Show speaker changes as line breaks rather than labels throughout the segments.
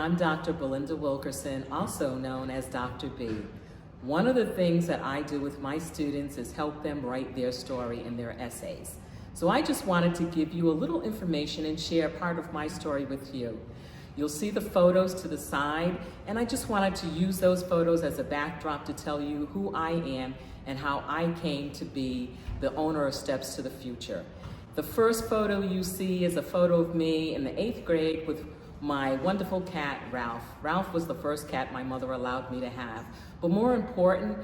I'm Dr. Belinda Wilkerson, also known as Dr. B. One of the things that I do with my students is help them write their story in their essays. So I just wanted to give you a little information and share part of my story with you. You'll see the photos to the side, and I just wanted to use those photos as a backdrop to tell you who I am and how I came to be the owner of Steps to the Future. The first photo you see is a photo of me in the 8th grade with my wonderful cat, Ralph. Ralph was the first cat my mother allowed me to have. But more important,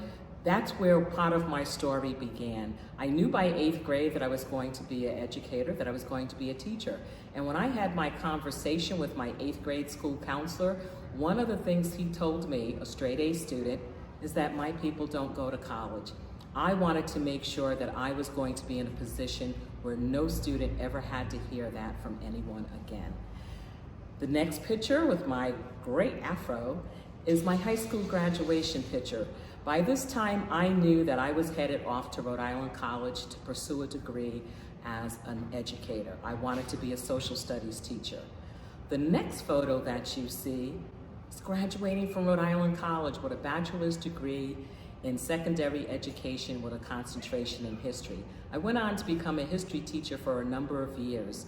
that's where part of my story began. I knew by 8th grade that I was going to be an educator, that I was going to be a teacher. And when I had my conversation with my 8th grade school counselor, one of the things he told me, a straight A student, is that my people don't go to college. I wanted to make sure that I was going to be in a position where no student ever had to hear that from anyone again. The next picture with my great afro is my high school graduation picture. By this time, I knew that I was headed off to Rhode Island College to pursue a degree as an educator. I wanted to be a social studies teacher. The next photo that you see is graduating from Rhode Island College with a bachelor's degree in secondary education with a concentration in history. I went on to become a history teacher for a number of years.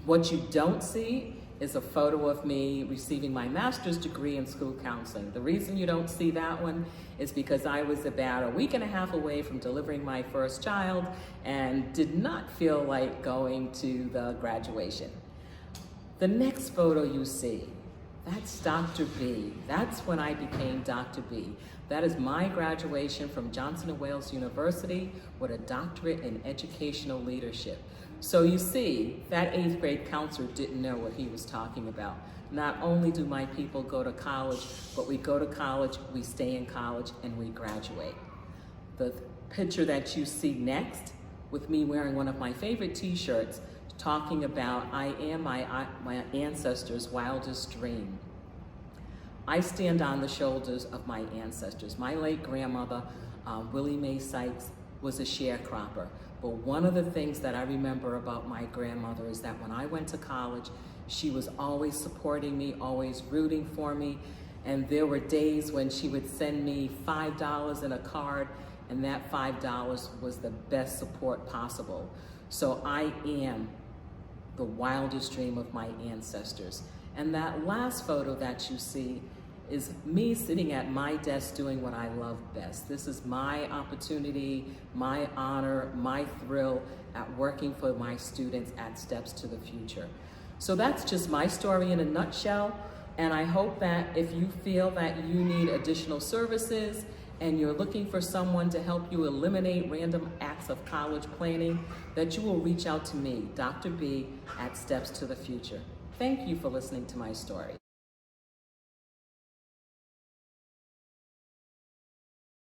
What you don't see is a photo of me receiving my master's degree in school counseling. The reason you don't see that one is because I was about a week and a half away from delivering my first child and did not feel like going to the graduation. The next photo you see, that's Dr. B. That's when I became Dr. B. That is my graduation from Johnson & Wales University with a doctorate in educational leadership. So you see, that 8th grade counselor didn't know what he was talking about. Not only do my people go to college, but we go to college, we stay in college, and we graduate. The picture that you see next, with me wearing one of my favorite t-shirts, talking about I am my ancestors' wildest dream. I stand on the shoulders of my ancestors. My late grandmother, Willie Mae Sykes, was a sharecropper. But one of the things that I remember about my grandmother is that when I went to college, she was always supporting me, always rooting for me. And there were days when she would send me $5 in a card, and that $5 was the best support possible. So I am the wildest dream of my ancestors. And that last photo that you see is me sitting at my desk doing what I love best. This is my opportunity, my honor, my thrill at working for my students at Steps to the Future. So that's just my story in a nutshell. And I hope that if you feel that you need additional services and you're looking for someone to help you eliminate random acts of college planning, that you will reach out to me, Dr. B, at Steps to the Future. Thank you for listening to my story.